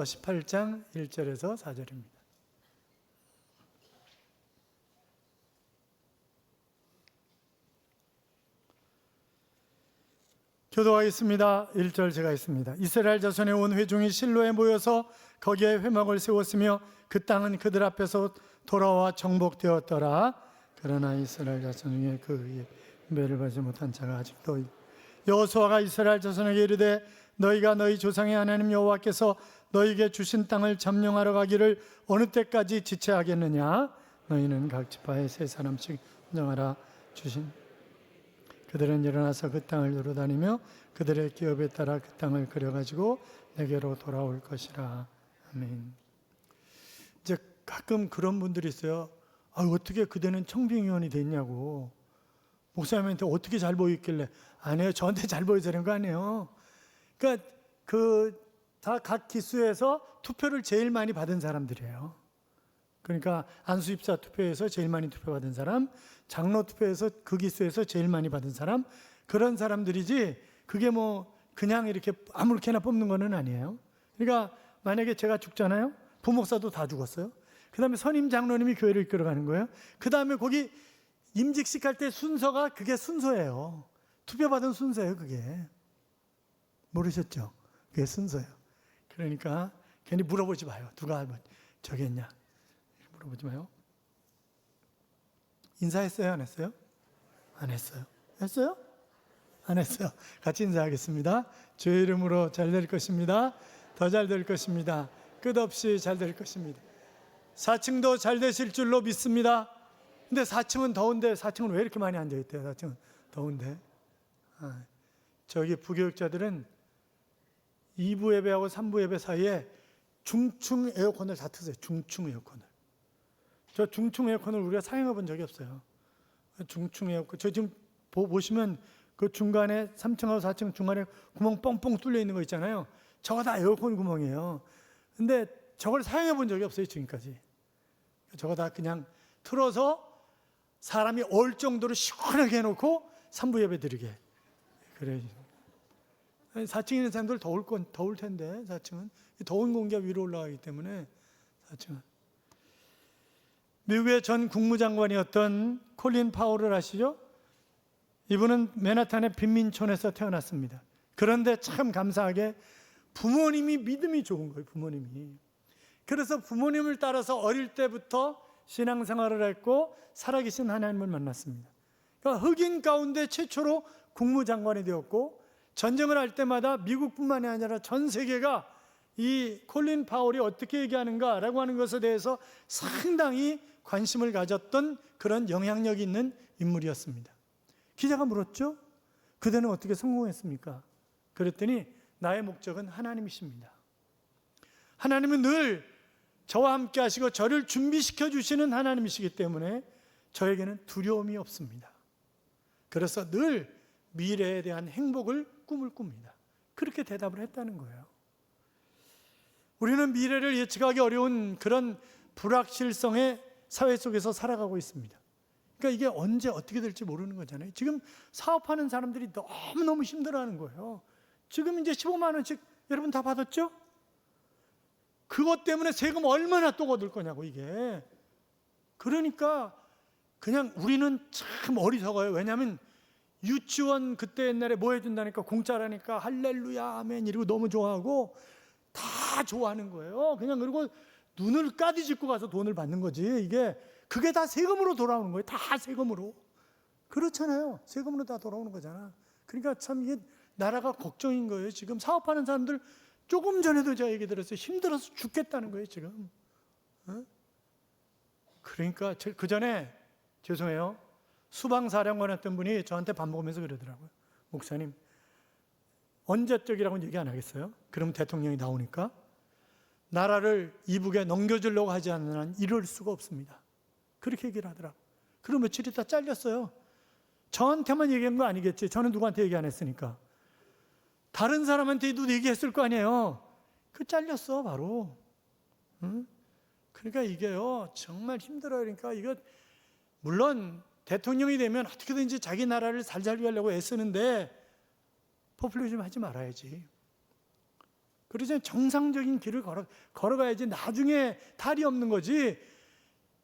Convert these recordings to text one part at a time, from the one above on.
18장 1절에서 4절입니다. 교도하겠습니다. 1절 제가 있습니다. 이스라엘 자손의 온 회중이 실로에 모여서 거기에 회막을 세웠으며 그 땅은 그들 앞에서 돌아와 정복되었더라. 그러나 이스라엘 자손 중에 그 위에 매를 받지 못한 자가 아직도 여호수아가 이스라엘 자손에게 이르되 너희가 너희 조상의 하나님 여호와께서 너희에게 주신 땅을 점령하러 가기를 어느 때까지 지체하겠느냐? 너희는 각 지파에 세 사람씩 점령하라 주신. 그들은 일어나서 그 땅을 두루다니며 그들의 기업에 따라 그 땅을 그려가지고 내게로 돌아올 것이라. 아멘. 이제 가끔 그런 분들이 있어요. 어떻게 그대는 청빙위원이 됐냐고. 목사님한테 어떻게 잘 보였길래. 아니에요. 저한테 잘 보여서 그런 거 아니에요. 그러니까 다 각 기수에서 투표를 제일 많이 받은 사람들이에요. 그러니까 안수입사 투표에서 제일 많이 투표받은 사람, 장로 투표에서 그 기수에서 제일 많이 받은 사람, 그런 사람들이지 그게 뭐 그냥 이렇게 아무렇게나 뽑는 거는 아니에요. 그러니까 만약에 제가 죽잖아요. 부목사도 다 죽었어요. 그 다음에 선임 장로님이 교회를 이끌어가는 거예요. 그 다음에 거기 임직식 할 때 순서가 그게 순서예요. 투표받은 순서예요. 그게. 모르셨죠? 그게 순서예요. 그러니까 괜히 물어보지 마요. 누가 저기 했냐. 물어보지 마요. 인사했어요? 안 했어요? 안 했어요. 했어요? 안 했어요. 같이 인사하겠습니다. 주의 이름으로 잘 될 것입니다. 더 잘 될 것입니다. 끝없이 잘 될 것입니다. 4층도 잘 되실 줄로 믿습니다. 근데 4층은 더운데 4층은 왜 이렇게 많이 앉아있대요? 4층은 더운데. 저기 부교육자들은 2부 예배하고 3부 예배 사이에 중층 에어컨을 다 트세요. 중층 에어컨을. 저 중층 에어컨을 우리가 사용해 본 적이 없어요. 중층 에어컨. 저 지금 보시면 그 중간에 3층하고 4층 중간에 구멍 뻥뻥 뚫려 있는 거 있잖아요. 저거 다 에어컨 구멍이에요. 근데 저걸 사용해 본 적이 없어요. 지금까지. 저거 다 그냥 틀어서 사람이 얼 정도로 시원하게 해놓고 3부 예배 드리게. 그래. 4층에 있는 사람들 더울 텐데 4층은 더운 공기가 위로 올라가기 때문에 4층은. 미국의 전 국무장관이었던 콜린 파월을 아시죠? 이분은 맨하탄의 빈민촌에서 태어났습니다. 그런데 참 감사하게 부모님이 믿음이 좋은 거예요. 부모님이. 그래서 부모님을 따라서 어릴 때부터 신앙생활을 했고 살아계신 하나님을 만났습니다. 그러니까 흑인 가운데 최초로 국무장관이 되었고 전쟁을 할 때마다 미국뿐만이 아니라 전 세계가 이 콜린 파월이 어떻게 얘기하는가라고 하는 것에 대해서 상당히 관심을 가졌던 그런 영향력이 있는 인물이었습니다. 기자가 물었죠. 그대는 어떻게 성공했습니까? 그랬더니 나의 목적은 하나님이십니다. 하나님은 늘 저와 함께 하시고 저를 준비시켜 주시는 하나님이시기 때문에 저에게는 두려움이 없습니다. 그래서 늘 미래에 대한 행복을 꿈을 꿉니다. 그렇게 대답을 했다는 거예요. 우리는 미래를 예측하기 어려운 그런 불확실성의 사회 속에서 살아가고 있습니다. 그러니까 이게 언제 어떻게 될지 모르는 거잖아요. 지금 사업하는 사람들이 너무너무 힘들어하는 거예요. 지금 이제 15만 원씩 여러분 다 받았죠? 그것 때문에 세금 얼마나 또 거둘 거냐고 이게. 그러니까 그냥 우리는 참 어리석어요. 왜냐하면 유치원 그때 옛날에 뭐 해준다니까 공짜라니까 할렐루야 아멘 이러고 너무 좋아하고 다 좋아하는 거예요. 그냥 그리고 눈을 까디짓고 가서 돈을 받는 거지. 그게 다 세금으로 돌아오는 거예요. 다 세금으로. 그렇잖아요. 세금으로 다 돌아오는 거잖아. 그러니까 참 이게 나라가 걱정인 거예요. 지금 사업하는 사람들 조금 전에도 제가 얘기 들었어요. 힘들어서 죽겠다는 거예요 지금. 그러니까 그 전에 죄송해요. 수방사령관 했던 분이 저한테 밥 먹으면서 그러더라고요. 목사님 언제적이라고는 얘기 안 하겠어요? 그럼 대통령이 나오니까 나라를 이북에 넘겨주려고 하지 않는 한 이럴 수가 없습니다. 그렇게 얘기를 하더라고요. 그리고 며칠 있다 잘렸어요. 저한테만 얘기한 거 아니겠지. 저는 누구한테 얘기 안 했으니까. 다른 사람한테도 얘기했을 거 아니에요. 그 잘렸어 바로. 그러니까 이게요 정말 힘들어요. 그러니까 이거 물론 대통령이 되면 어떻게든지 자기 나라를 잘 살게 하려고 애쓰는데 포퓰리즘 하지 말아야지. 그러죠. 정상적인 길을 걸어가야지 나중에 탈이 없는 거지.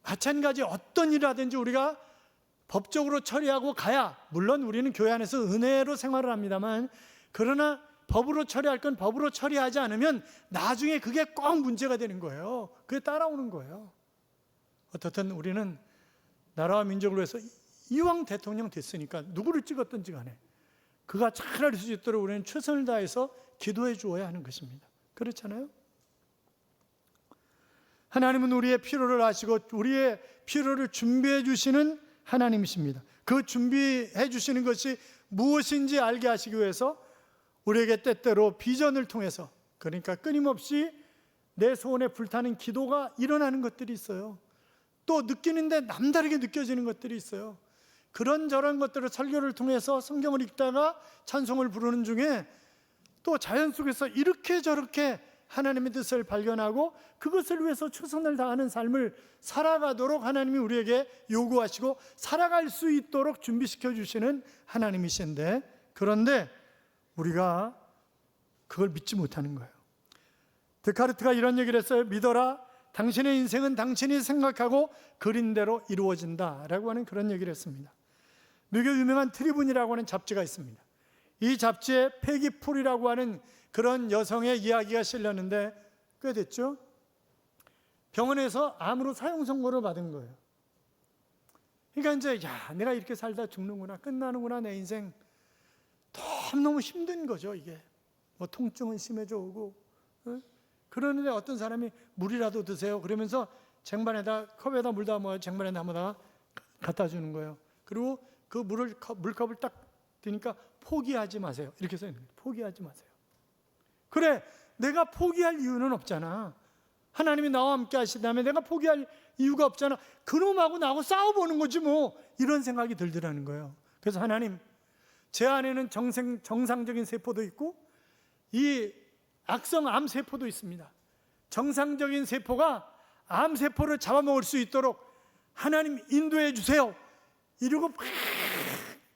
마찬가지 어떤 일이라든지 우리가 법적으로 처리하고 가야, 물론 우리는 교회 안에서 은혜로 생활을 합니다만, 그러나 법으로 처리할 건 법으로 처리하지 않으면 나중에 그게 꼭 문제가 되는 거예요. 그게 따라오는 거예요. 어떻든 우리는 나라와 민족을 위해서 이왕 대통령 됐으니까 누구를 찍었든지 간에 그가 잘 할 수 있도록 우리는 최선을 다해서 기도해 주어야 하는 것입니다. 그렇잖아요? 하나님은 우리의 필요를 아시고 우리의 필요를 준비해 주시는 하나님이십니다. 그 준비해 주시는 것이 무엇인지 알게 하시기 위해서 우리에게 때때로 비전을 통해서, 그러니까 끊임없이 내 소원에 불타는 기도가 일어나는 것들이 있어요. 또 느끼는데 남다르게 느껴지는 것들이 있어요. 그런저런 것들을 설교를 통해서 성경을 읽다가 찬송을 부르는 중에 또 자연 속에서 이렇게 저렇게 하나님의 뜻을 발견하고 그것을 위해서 최선을 다하는 삶을 살아가도록 하나님이 우리에게 요구하시고 살아갈 수 있도록 준비시켜 주시는 하나님이신데, 그런데 우리가 그걸 믿지 못하는 거예요. 데카르트가 이런 얘기를 했어요. 믿어라, 당신의 인생은 당신이 생각하고 그린 대로 이루어진다 라고 하는 그런 얘기를 했습니다. 미국 유명한 트리뷴이라고 하는 잡지가 있습니다. 이 잡지에 패기 풀이라고 하는 그런 여성의 이야기가 실렸는데 꽤 됐죠. 병원에서 암으로 사형 선고를 받은 거예요. 그러니까 이제 내가 이렇게 살다 죽는구나, 끝나는구나, 내 인생. 너무 힘든 거죠. 이게 뭐 통증은 심해져 오고, 그러는데 어떤 사람이 물이라도 드세요 그러면서 쟁반에다, 컵에다 물 담아 쟁반에 담아다가 갖다 주는 거예요. 그리고 그 물컵을 딱 드니까 포기하지 마세요 이렇게 써 있는 거예요. 포기하지 마세요. 그래, 내가 포기할 이유는 없잖아. 하나님이 나와 함께 하시다면 내가 포기할 이유가 없잖아. 그놈하고 나하고 싸워보는 거지 뭐, 이런 생각이 들더라는 거예요. 그래서 하나님, 제 안에는 정상적인 세포도 있고 이 악성 암세포도 있습니다. 정상적인 세포가 암세포를 잡아먹을 수 있도록 하나님 인도해 주세요. 이러고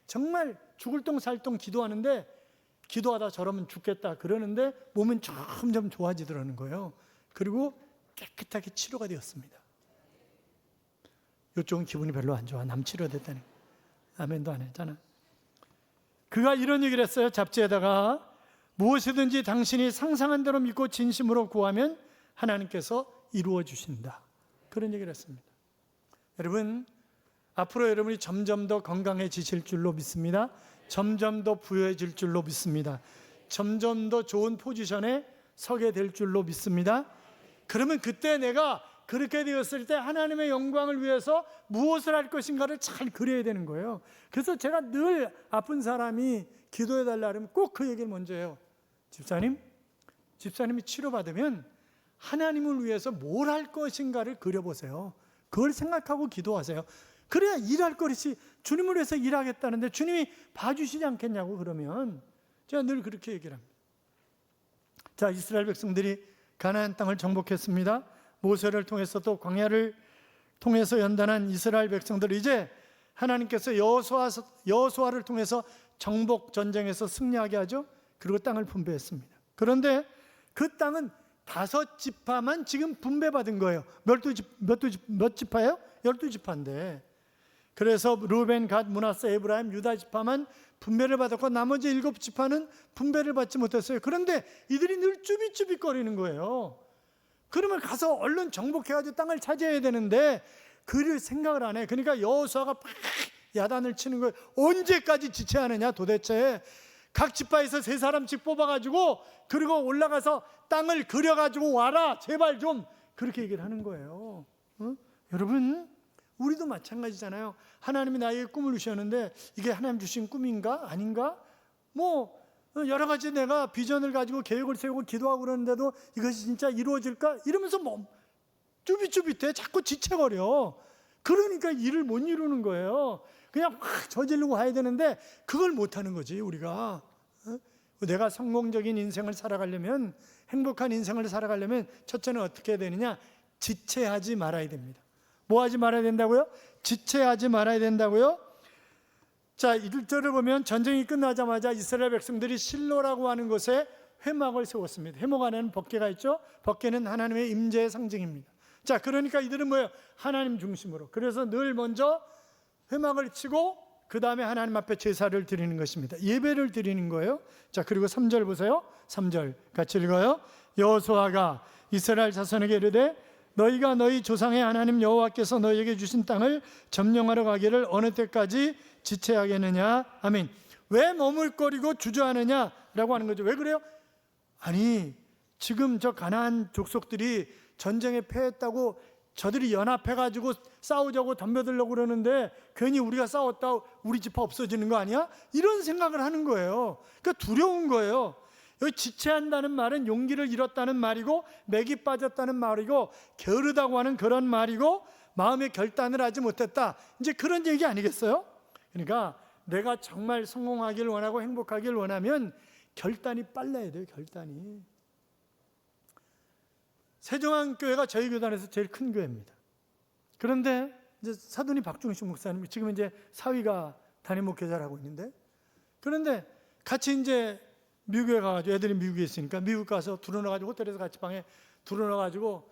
정말 죽을 똥 살 똥 기도하는데, 기도하다 저러면 죽겠다 그러는데 몸은 점점 좋아지더라는 거예요. 그리고 깨끗하게 치료가 되었습니다. 이쪽은 기분이 별로 안 좋아. 남 치료됐다니. 아멘도 안 했잖아. 그가 이런 얘기를 했어요. 잡지에다가 무엇이든지 당신이 상상한 대로 믿고 진심으로 구하면 하나님께서 이루어 주신다. 그런 얘기를 했습니다. 여러분, 앞으로 여러분이 점점 더 건강해지실 줄로 믿습니다. 점점 더 부유해질 줄로 믿습니다. 점점 더 좋은 포지션에 서게 될 줄로 믿습니다. 그러면 그때 내가 그렇게 되었을 때 하나님의 영광을 위해서 무엇을 할 것인가를 잘 그려야 되는 거예요. 그래서 제가 늘 아픈 사람이 기도해 달라 하면 꼭 그 얘기를 먼저 해요. 집사님이 치료받으면 하나님을 위해서 뭘 할 것인가를 그려보세요. 그걸 생각하고 기도하세요. 그래야 일할 것이, 주님을 위해서 일하겠다는데 주님이 봐주시지 않겠냐고. 그러면 제가 늘 그렇게 얘기를 합니다. 자, 이스라엘 백성들이 가나안 땅을 정복했습니다. 모세를 통해서 또 광야를 통해서 연단한 이스라엘 백성들, 이제 하나님께서 여호수아를 통해서 정복 전쟁에서 승리하게 하죠. 그리고 땅을 분배했습니다. 그런데 그 땅은 5지파만 지금 분배받은 거예요. 몇 지파예요? 12지파인데. 그래서 루벤, 갓, 므낫세, 에브라임, 유다 지파만 분배를 받았고 나머지 7지파는 분배를 받지 못했어요. 그런데 이들이 늘 쭈삣쭈삣거리는 거예요. 그러면 가서 얼른 정복해가지고 땅을 차지해야 되는데 그를 생각을 안 해. 그러니까 여호수아가 막 야단을 치는 거예요. 언제까지 지체하느냐 도대체. 각 지파에서 3사람씩 뽑아가지고 그리고 올라가서 땅을 그려가지고 와라 제발 좀, 그렇게 얘기를 하는 거예요. 여러분, 우리도 마찬가지잖아요. 하나님이 나에게 꿈을 주셨는데 이게 하나님 주신 꿈인가 아닌가? 뭐 여러 가지 내가 비전을 가지고 계획을 세우고 기도하고 그러는데도 이것이 진짜 이루어질까? 이러면서 뭐 쭈삣쭈삣해. 자꾸 지체거려. 그러니까 일을 못 이루는 거예요. 그냥 확 저지르고 가야 되는데 그걸 못하는 거지 우리가. 내가 성공적인 인생을 살아가려면, 행복한 인생을 살아가려면 첫째는 어떻게 해야 되느냐? 지체하지 말아야 됩니다. 뭐 하지 말아야 된다고요? 지체하지 말아야 된다고요? 자, 1절을 보면 전쟁이 끝나자마자 이스라엘 백성들이 실로라고 하는 곳에 회막을 세웠습니다. 회막 안에는 법궤가 있죠. 법궤는 하나님의 임재의 상징입니다. 자, 그러니까 이들은 뭐예요? 하나님 중심으로. 그래서 늘 먼저 회막을 치고 그 다음에 하나님 앞에 제사를 드리는 것입니다. 예배를 드리는 거예요. 자, 그리고 3절 보세요. 3절 같이 읽어요. 여호수아가 이스라엘 자손에게 이르되 너희가 너희 조상의 하나님 여호와께서 너희에게 주신 땅을 점령하러 가기를 어느 때까지 지체하겠느냐. 아멘. 왜 머물거리고 주저하느냐라고 하는 거죠. 왜 그래요? 아니, 지금 저 가나안 족속들이 전쟁에 패했다고 저들이 연합해가지고 싸우자고 덤벼들려고 그러는데 괜히 우리가 싸웠다 우리 지파 없어지는 거 아니야? 이런 생각을 하는 거예요. 그러니까 두려운 거예요. 여기 지체한다는 말은 용기를 잃었다는 말이고 맥이 빠졌다는 말이고 게으르다고 하는 그런 말이고 마음의 결단을 하지 못했다, 이제 그런 얘기 아니겠어요? 그러니까 내가 정말 성공하길 원하고 행복하길 원하면 결단이 빨라야 돼요. 결단이. 세종안교회가 저희 교단에서 제일 큰 교회입니다. 그런데 이제 사돈이 박중식 목사님, 지금 이제 사위가 담임 목회자를 하고 있는데, 그런데 같이 이제 미국에 가가지고, 애들이 미국에 있으니까 미국 가서 들어놔가지고 호텔에서 같이 방에 들어놔가지고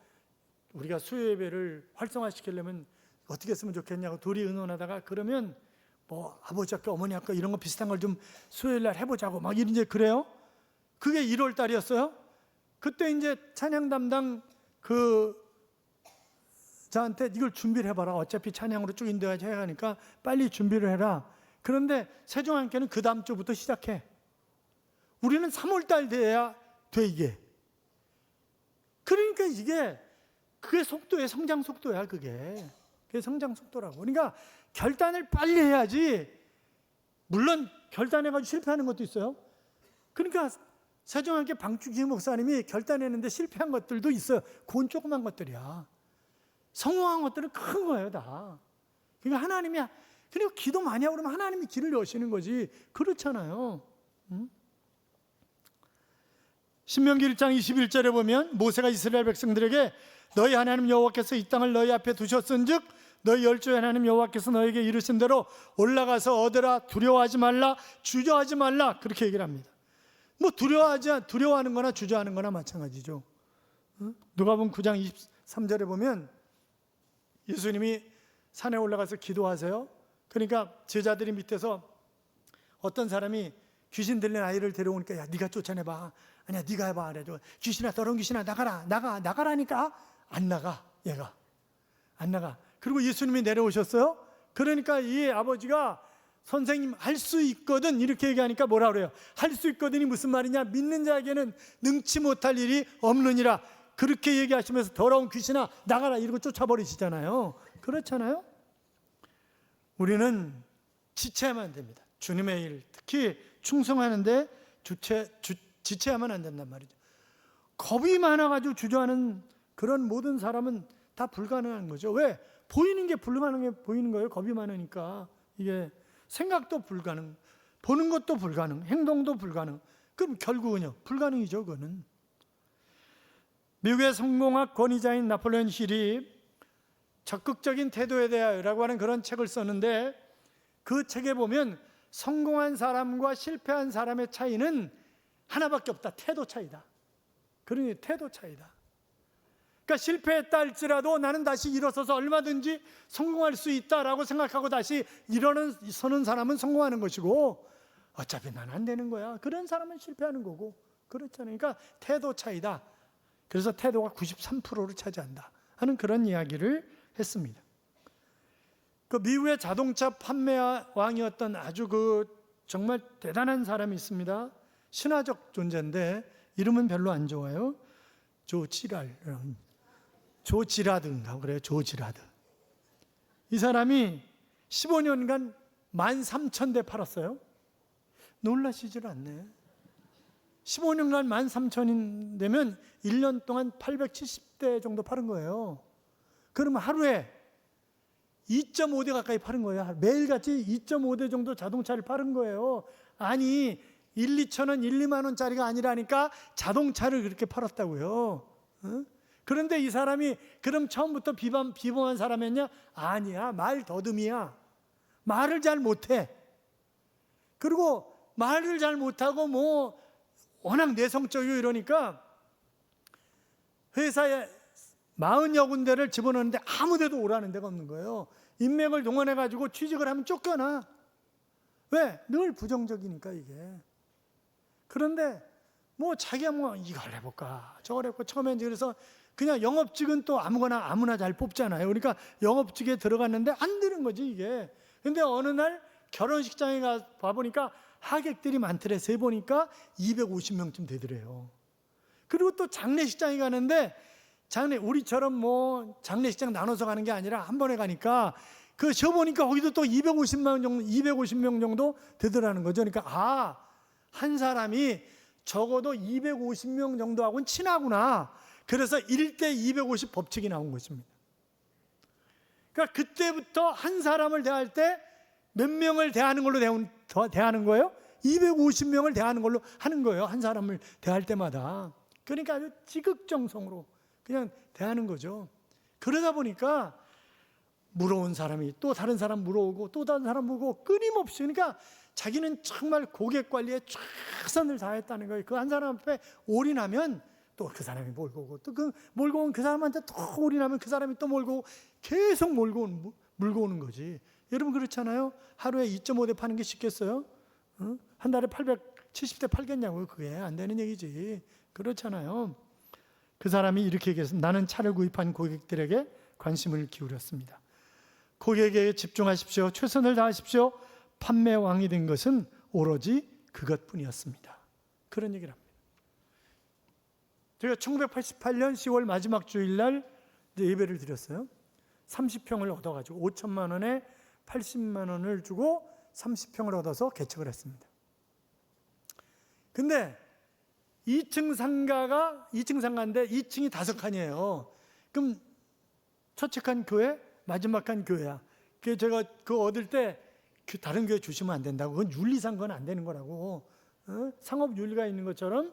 우리가 수요 예배를 활성화시키려면 어떻게 했으면 좋겠냐고 둘이 의논하다가, 그러면 뭐 아버지 학교 어머니 학교 이런 거 비슷한 걸 좀 수요일 날 해보자고 막 이제 그래요. 그게 1월 달이었어요. 그때 이제 찬양 담당 저한테 이걸 준비를 해봐라. 어차피 찬양으로 쭉 인도해야지 해야 하니까 빨리 준비를 해라. 그런데 세종안교회는 그 다음 주부터 시작해. 우리는 3월 달 돼야 돼 이게. 그러니까 그게 속도의 성장 속도야. 그게 성장 속도라고. 그러니까 결단을 빨리 해야지. 물론 결단해가지고 실패하는 것도 있어요. 그러니까 세종안교회 방충기 목사님이 결단했는데 실패한 것들도 있어요. 그건 조그만 것들이야. 성공한 것들은 큰 거예요, 다. 그러니까 하나님이, 그리고 기도 많이 하고 그러면 하나님이 길을 여시는 거지. 그렇잖아요. 신명기 1장 21절에 보면 모세가 이스라엘 백성들에게 너희 하나님 여호와께서 이 땅을 너희 앞에 두셨은즉 너희 열조의 하나님 여호와께서 너희에게 이르신 대로 올라가서 얻으라. 두려워하지 말라. 주저하지 말라. 그렇게 얘기를 합니다. 뭐 두려워하는 거나 주저하는 거나 마찬가지죠. 누가복음 9장 23절에 보면 예수님이 산에 올라가서 기도하세요. 그러니까 제자들이 밑에서 어떤 사람이 귀신 들린 아이를 데려오니까 야 네가 쫓아내봐. 아니야 네가 해봐. 그래가지고 귀신아, 더러운 귀신아, 나가라니까 안 나가. 얘가 안 나가. 그리고 예수님이 내려오셨어요. 그러니까 이 아버지가 선생님 할 수 있거든 이렇게 얘기하니까 뭐라 그래요? 할 수 있거든이 무슨 말이냐? 믿는 자에게는 능치 못할 일이 없느니라. 그렇게 얘기하시면서 더러운 귀신아 나가라 이러고 쫓아버리시잖아요. 그렇잖아요. 우리는 지체하면 안 됩니다. 주님의 일, 특히 충성하는데 지체하면 안 된단 말이죠. 겁이 많아가지고 주저하는 그런 모든 사람은 다 불가능한 거죠. 왜? 보이는 게 불가능해 보이는 거예요. 겁이 많으니까. 이게 생각도 불가능, 보는 것도 불가능, 행동도 불가능. 그럼 결국은요, 불가능이죠. 그거는. 미국의 성공학 권위자인 나폴레옹 힐이 적극적인 태도에 대하여라고 하는 그런 책을 썼는데, 그 책에 보면 성공한 사람과 실패한 사람의 차이는 하나밖에 없다. 태도 차이다. 그러니 태도 차이다. 그러니까 실패했다 할지라도 나는 다시 일어서서 얼마든지 성공할 수 있다라고 생각하고 다시 일어서는 사람은 성공하는 것이고, 어차피 난 안 되는 거야, 그런 사람은 실패하는 거고. 그렇잖아요. 그러니까 태도 차이다. 그래서 태도가 93%를 차지한다 하는 그런 이야기를 했습니다. 그 미국의 자동차 판매 왕이었던 아주 정말 대단한 사람이 있습니다. 신화적 존재인데 이름은 별로 안 좋아요. 조지라드인가 그래요. 조지라드. 이 사람이 15년간 13,000대 팔았어요. 놀라시질 않네. 15년간 13,000이 되면 1년 동안 870대 정도 팔은 거예요. 그러면 하루에 2.5대 가까이 파는 거예요. 매일같이 2.5대 정도 자동차를 파는 거예요. 아니 1, 2천 원, 1, 2만 원짜리가 아니라니까 자동차를 그렇게 팔았다고요. 그런데 이 사람이 그럼 처음부터 비범한 사람이었냐? 아니야. 말 더듬이야. 말을 잘 못해. 그리고 말을 잘 못하고 워낙 내성적이고 이러니까 회사에 40여 군데를 집어넣는데 아무 데도 오라는 데가 없는 거예요. 인맥을 동원해가지고 취직을 하면 쫓겨나. 왜? 늘 부정적이니까 이게. 그런데 뭐 자기가 뭐 이걸 해볼까 저걸 해볼까 처음엔 그래서 그냥 영업직은 또 아무나 잘 뽑잖아요. 그러니까 영업직에 들어갔는데 안 되는 거지 이게. 근데 어느 날 결혼식장에 가보니까 하객들이 많더래. 세 보니까 250명쯤 되더래요. 그리고 또 장례식장에 가는데 우리처럼 뭐 장례식장 나눠서 가는 게 아니라 한 번에 가니까 그 쉬어보니까 거기도 또 250명 정도 되더라는 거죠. 그러니까 한 사람이 적어도 250명 정도하고는 친하구나. 그래서 1대 250 법칙이 나온 것입니다. 그러니까 그때부터 한 사람을 대할 때 몇 명을 대하는 걸로 대하는 거예요? 250명을 대하는 걸로 하는 거예요. 한 사람을 대할 때마다. 그러니까 아주 지극정성으로 그냥 대하는 거죠. 그러다 보니까 물어온 사람이 또 다른 사람 물어오고 또 다른 사람 물어오고 끊임없이, 그러니까 자기는 정말 고객 관리에 최선을 다했다는 거예요. 그 한 사람 앞에 올인하면 또 그 사람이 몰고 오고 또 그 몰고 온 그 사람한테 또 올인하면 그 사람이 또 몰고 오고 계속 물고 오는 거지. 여러분 그렇잖아요. 하루에 2.5대 파는 게 쉽겠어요? 한 달에 870대 팔겠냐고요. 그게 안 되는 얘기지. 그렇잖아요. 그 사람이 이렇게 얘기했습니다. 나는 차를 구입한 고객들에게 관심을 기울였습니다. 고객에게 집중하십시오. 최선을 다하십시오. 판매왕이 된 것은 오로지 그것뿐이었습니다. 그런 얘기를 합니다. 제가 1988년 10월 마지막 주일날 예배를 드렸어요. 30평을 얻어가지고 5천만 원에 80만 원을 주고 30평을 얻어서 개척을 했습니다. 근데 2층 상가인데 2층이 5칸이에요. 그럼 첫째 칸 교회, 마지막 칸 교회야. 그 제가 그거 얻을 때 다른 교회 주시면 안 된다고. 그건 윤리상 그건 안 되는 거라고. 상업 윤리가 있는 것처럼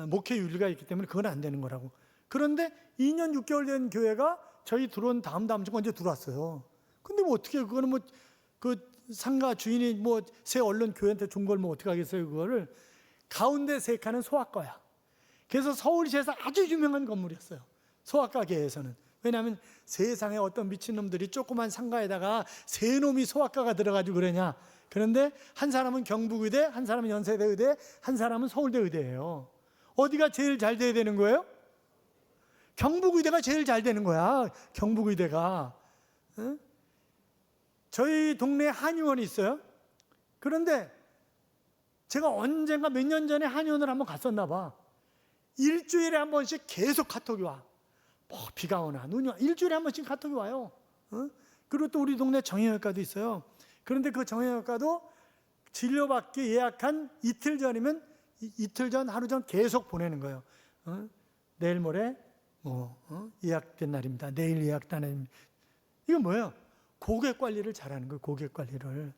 목회 윤리가 있기 때문에 그건 안 되는 거라고. 그런데 2년 6개월 된 교회가 저희 들어온 다음 주 언제 들어왔어요. 근데 뭐 어떻게 그거는 뭐 그 상가 주인이 뭐 새 언론 교회한테 준 걸 뭐 어떻게 하겠어요. 그거를. 가운데 3칸은 소아과야. 그래서 서울시에서 아주 유명한 건물이었어요. 소아과계에서는. 왜냐하면 세상에 어떤 미친놈들이 조그만 상가에다가 세 놈이 소아과가 들어가지고 그러냐. 그런데 한 사람은 경북의대, 한 사람은 연세대의대, 한 사람은 서울대의대예요. 어디가 제일 잘 돼야 되는 거예요? 경북의대가 제일 잘 되는 거야. 경북의대가. 응? 저희 동네에 한의원이 있어요. 그런데 제가 언젠가 몇 년 전에 한의원을 한번 갔었나 봐. 일주일에 한 번씩 계속 카톡이 와. 뭐 비가 오나 눈이 와. 일주일에 한 번씩 카톡이 와요. 그리고 또 우리 동네 정형외과도 있어요. 그런데 그 정형외과도 진료받기 예약한 이틀 전이면 이틀 전, 하루 전 계속 보내는 거예요. 내일 모레 예약된 날입니다. 내일 예약된 날입니다. 이건 뭐예요? 고객 관리를 잘하는 거예요. 고객 관리를.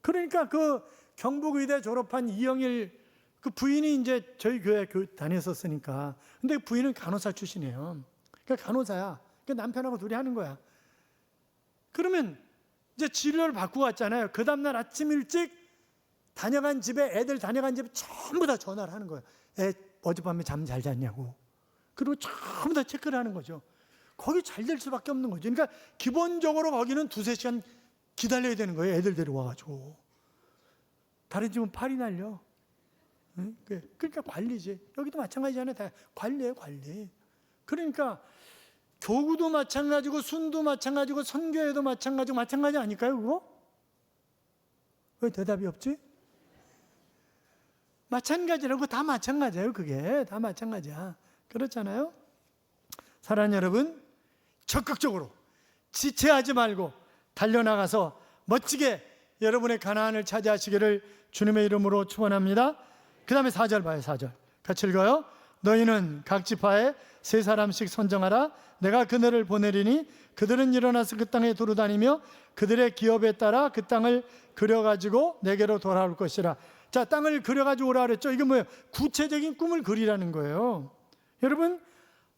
그러니까 그 경북의대 졸업한 이영일 그 부인이 이제 저희 교회 다녔었으니까. 근데 부인은 간호사 출신이에요. 그러니까 간호사야. 그러니까 남편하고 둘이 하는 거야. 그러면 이제 진료를 받고 왔잖아요. 그 다음날 아침 일찍 애들 다녀간 집에 전부 다 전화를 하는 거예요. 애 어젯밤에 잠 잘 잤냐고. 그리고 전부 다 체크를 하는 거죠. 거기 잘 될 수밖에 없는 거죠. 그러니까 기본적으로 거기는 2-3시간 기다려야 되는 거예요. 애들 데려와가지고. 다른 집은 팔이 날려. 그러니까 관리지. 여기도 마찬가지잖아요. 다 관리예요, 관리. 그러니까 교구도 마찬가지고 순도 마찬가지고 선교회도 마찬가지 아닐까요, 그거? 왜 대답이 없지? 마찬가지라고. 다 마찬가지예요. 그게 다 마찬가지야. 그렇잖아요. 사랑하는 여러분, 적극적으로 지체하지 말고 달려나가서 멋지게 여러분의 가나안을 차지하시기를 주님의 이름으로 축원합니다. 그 다음에 4절 봐요. 4절 같이 읽어요. 너희는 각 지파에 3사람씩 선정하라. 내가 그들을 보내리니 그들은 일어나서 그 땅에 두루다니며 그들의 기업에 따라 그 땅을 그려가지고 내게로 돌아올 것이라. 자, 땅을 그려가지고 오라 그랬죠. 이게 뭐예요? 구체적인 꿈을 그리라는 거예요. 여러분,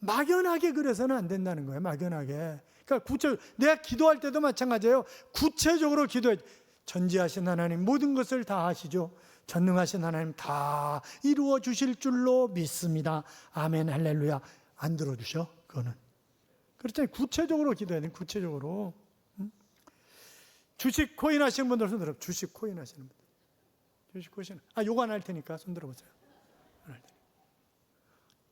막연하게 그려서는 안 된다는 거예요. 막연하게. 그러니까 내가 기도할 때도 마찬가지예요. 구체적으로 기도해. 전지하신 하나님 모든 것을 다 아시죠. 전능하신 하나님 다 이루어 주실 줄로 믿습니다. 아멘 할렐루야. 안 들어주셔 그거는. 그렇잖아요. 구체적으로 기도해야 돼요. 구체적으로. 주식 코인 하시는 분들 손 들어. 주식 코인 하시는 분들. 주식 코인. 요거 안 할 테니까 손 들어보세요. 안 할 테니까.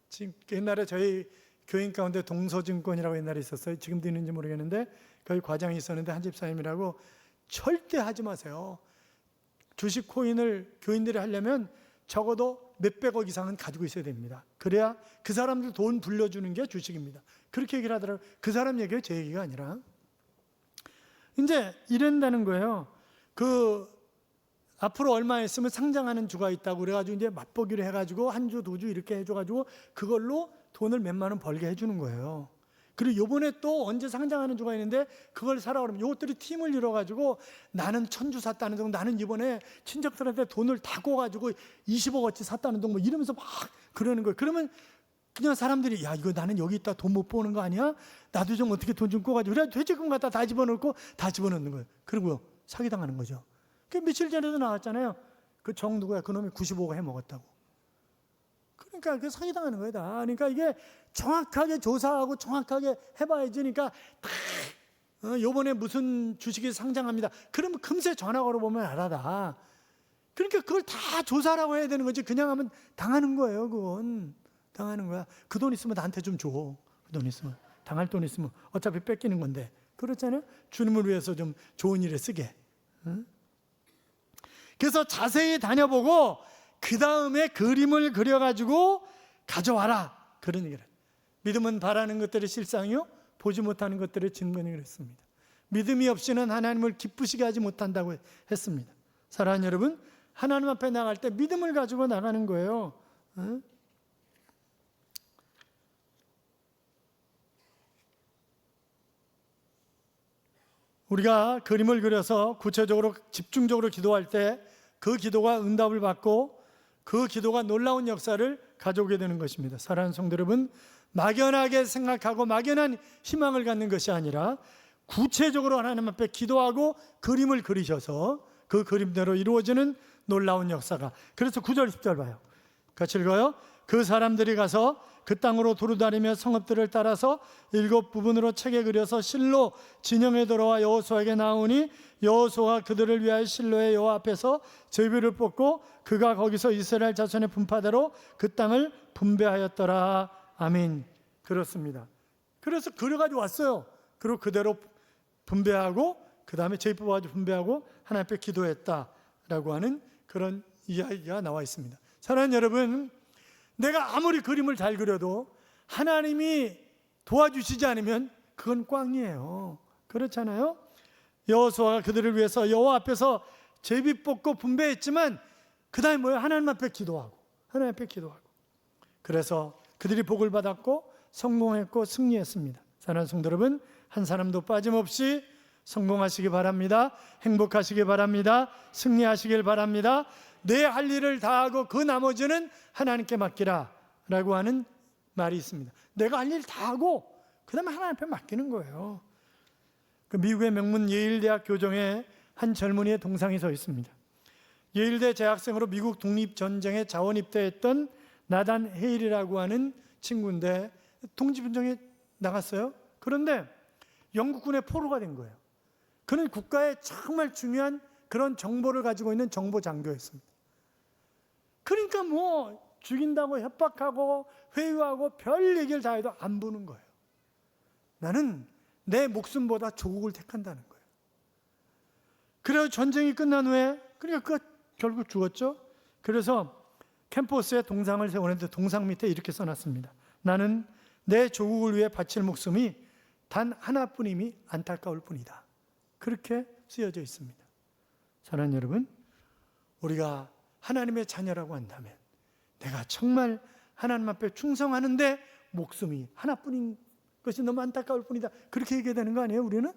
지금 옛날에 저희 교인 가운데 동서증권이라고 옛날에 있었어요. 지금도 있는지 모르겠는데 거기 과장이 있었는데 한 집사님이라고 절대 하지 마세요. 주식 코인을 교인들이 하려면 적어도 몇백억 이상은 가지고 있어야 됩니다. 그래야 그 사람들 돈 불려주는 게 주식입니다. 그렇게 얘기를 하더라고요. 그 사람 얘기가 제 얘기가 아니라. 이제 이런다는 거예요. 앞으로 얼마 있으면 상장하는 주가 있다고 그래가지고 이제 맛보기로 해가지고 한 주, 두 주 이렇게 해줘가지고 그걸로 돈을 몇만 원 벌게 해주는 거예요. 그리고 요번에 또 언제 상장하는 주가 있는데 그걸 사라 그러면 요것들이 팀을 이뤄가지고 나는 1000주 샀다는 동, 나는 이번에 친척들한테 돈을 다 꿔가지고 20억어치 샀다는 동, 뭐 이러면서 막 그러는 거예요. 그러면 그냥 사람들이 야 이거 나는 여기 있다 돈 못 버는 거 아니야? 나도 좀 어떻게 돈 좀 꿔가지고 그래 퇴직금 갖다 다 집어넣고 다 집어넣는 거예요. 그리고 사기당하는 거죠. 그 며칠 전에도 나왔잖아요. 그 누구야? 그놈이 95억 해먹었다고. 그러니까 그 사기당하는 거야 다. 그러니까 이게 정확하게 조사하고 정확하게 해봐야지. 그러니까 다 요번에 무슨 주식이 상장합니다. 그러면 금세 전화 걸어보면 알아 다. 그러니까 그걸 다 조사라고 해야 되는 거지. 그냥 하면 당하는 거예요. 그건 당하는 거야. 그 돈 있으면 나한테 좀 줘. 그 돈 있으면. 당할 돈 있으면 어차피 뺏기는 건데. 그렇잖아요. 주님을 위해서 좀 좋은 일에 쓰게. 응? 그래서 자세히 다녀보고 그 다음에 그림을 그려가지고 가져와라. 그런 얘기를. 믿음은 바라는 것들의 실상이요 보지 못하는 것들의 증거니 그랬습니다. 믿음이 없이는 하나님을 기쁘시게 하지 못한다고 했습니다. 사랑하는 여러분, 하나님 앞에 나갈 때 믿음을 가지고 나가는 거예요. 응? 우리가 그림을 그려서 구체적으로 집중적으로 기도할 때 그 기도가 응답을 받고 그 기도가 놀라운 역사를 가져오게 되는 것입니다. 사랑하는 성도 여러분, 막연하게 생각하고 막연한 희망을 갖는 것이 아니라 구체적으로 하나님 앞에 기도하고 그림을 그리셔서 그 그림대로 이루어지는 놀라운 역사가. 그래서 9절 10절 봐요. 같이 읽어요. 그 사람들이 가서 그 땅으로 두루다니며 성읍들을 따라서 7 부분으로 책에 그려서 실로 진영에 들어와 여호수아에게 나오니 여호수아가 그들을 위하여 실로의 여호와 앞에서 제비를 뽑고 그가 거기서 이스라엘 자손의 분파대로 그 땅을 분배하였더라. 아멘. 그렇습니다. 그래서 그려가지고 왔어요. 그리고 그대로 분배하고 그 다음에 제비 뽑아가지고 분배하고 하나님 앞에 기도했다라고 하는 그런 이야기가 나와 있습니다. 사랑하는 여러분, 내가 아무리 그림을 잘 그려도 하나님이 도와주시지 않으면 그건 꽝이에요. 그렇잖아요. 여호수아가 그들을 위해서 여호와 앞에서 제비 뽑고 분배했지만 그 다음에 뭐예요? 하나님 앞에 기도하고 하나님 앞에 기도하고 그래서 그들이 복을 받았고 성공했고 승리했습니다. 사랑하는 성도 여러분, 한 사람도 빠짐없이 성공하시기 바랍니다. 행복하시기 바랍니다. 승리하시길 바랍니다. 내 할 일을 다하고 그 나머지는 하나님께 맡기라 라고 하는 말이 있습니다. 내가 할 일 다하고 그 다음에 하나님 앞에 맡기는 거예요. 그 미국의 명문 예일대학 교정에 한 젊은이의 동상이 서 있습니다. 예일대 재학생으로 미국 독립전쟁에 자원 입대했던 나단 헤일이라고 하는 친구인데 독립전쟁에 나갔어요. 그런데 영국군의 포로가 된 거예요. 그는 국가에 정말 중요한 그런 정보를 가지고 있는 정보장교였습니다. 그러니까 뭐 죽인다고 협박하고 회유하고 별 얘기를 다 해도 안 보는 거예요. 나는 내 목숨보다 조국을 택한다는 거예요. 그래서 전쟁이 끝난 후에 그러니까 그가 결국 죽었죠. 그래서 캠퍼스에 동상을 세우는데 동상 밑에 이렇게 써놨습니다. 나는 내 조국을 위해 바칠 목숨이 단 하나뿐임이 안타까울 뿐이다. 그렇게 쓰여져 있습니다. 사랑하는 여러분, 우리가 하나님의 자녀라고 한다면 내가 정말 하나님 앞에 충성하는데 목숨이 하나뿐인 것이 너무 안타까울 뿐이다. 그렇게 얘기해야 되는 거 아니에요? 우리는?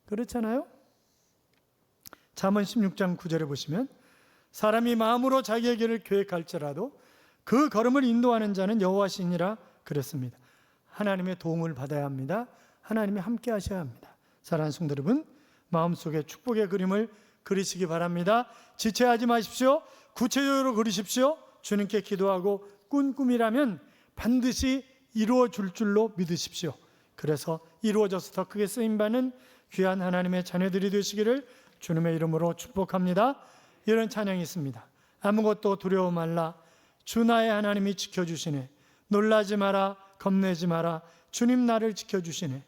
그렇잖아요? 잠언 16장 9절에 보시면 사람이 마음으로 자기의 길을 계획할지라도 그 걸음을 인도하는 자는 여호와시니라 그랬습니다. 하나님의 도움을 받아야 합니다. 하나님이 함께 하셔야 합니다. 사랑하는 성도 여러분, 마음속에 축복의 그림을 그리시기 바랍니다. 지체하지 마십시오. 구체적으로 그리십시오. 주님께 기도하고 꾼 꿈이라면 반드시 이루어 줄 줄로 믿으십시오. 그래서 이루어져서 더 크게 쓰임받는 귀한 하나님의 자녀들이 되시기를 주님의 이름으로 축복합니다. 이런 찬양이 있습니다. 아무것도 두려워 말라. 주 나의 하나님이 지켜주시네. 놀라지 마라. 겁내지 마라. 주님 나를 지켜주시네.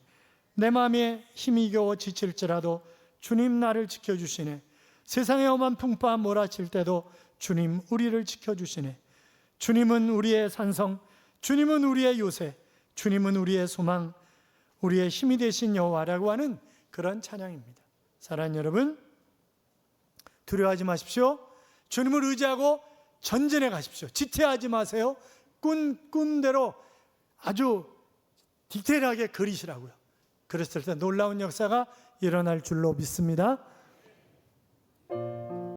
내 마음에 힘이 겨워 지칠지라도 주님 나를 지켜주시네. 세상의 험한 풍파 몰아칠 때도 주님 우리를 지켜주시네. 주님은 우리의 산성, 주님은 우리의 요새, 주님은 우리의 소망, 우리의 힘이 되신 여호와라고 하는 그런 찬양입니다. 사랑하는 여러분, 두려워하지 마십시오. 주님을 의지하고 전진해 가십시오. 지체하지 마세요. 꿈대로 아주 디테일하게 그리시라고요. 그랬을 때 놀라운 역사가 일어날 줄로 믿습니다.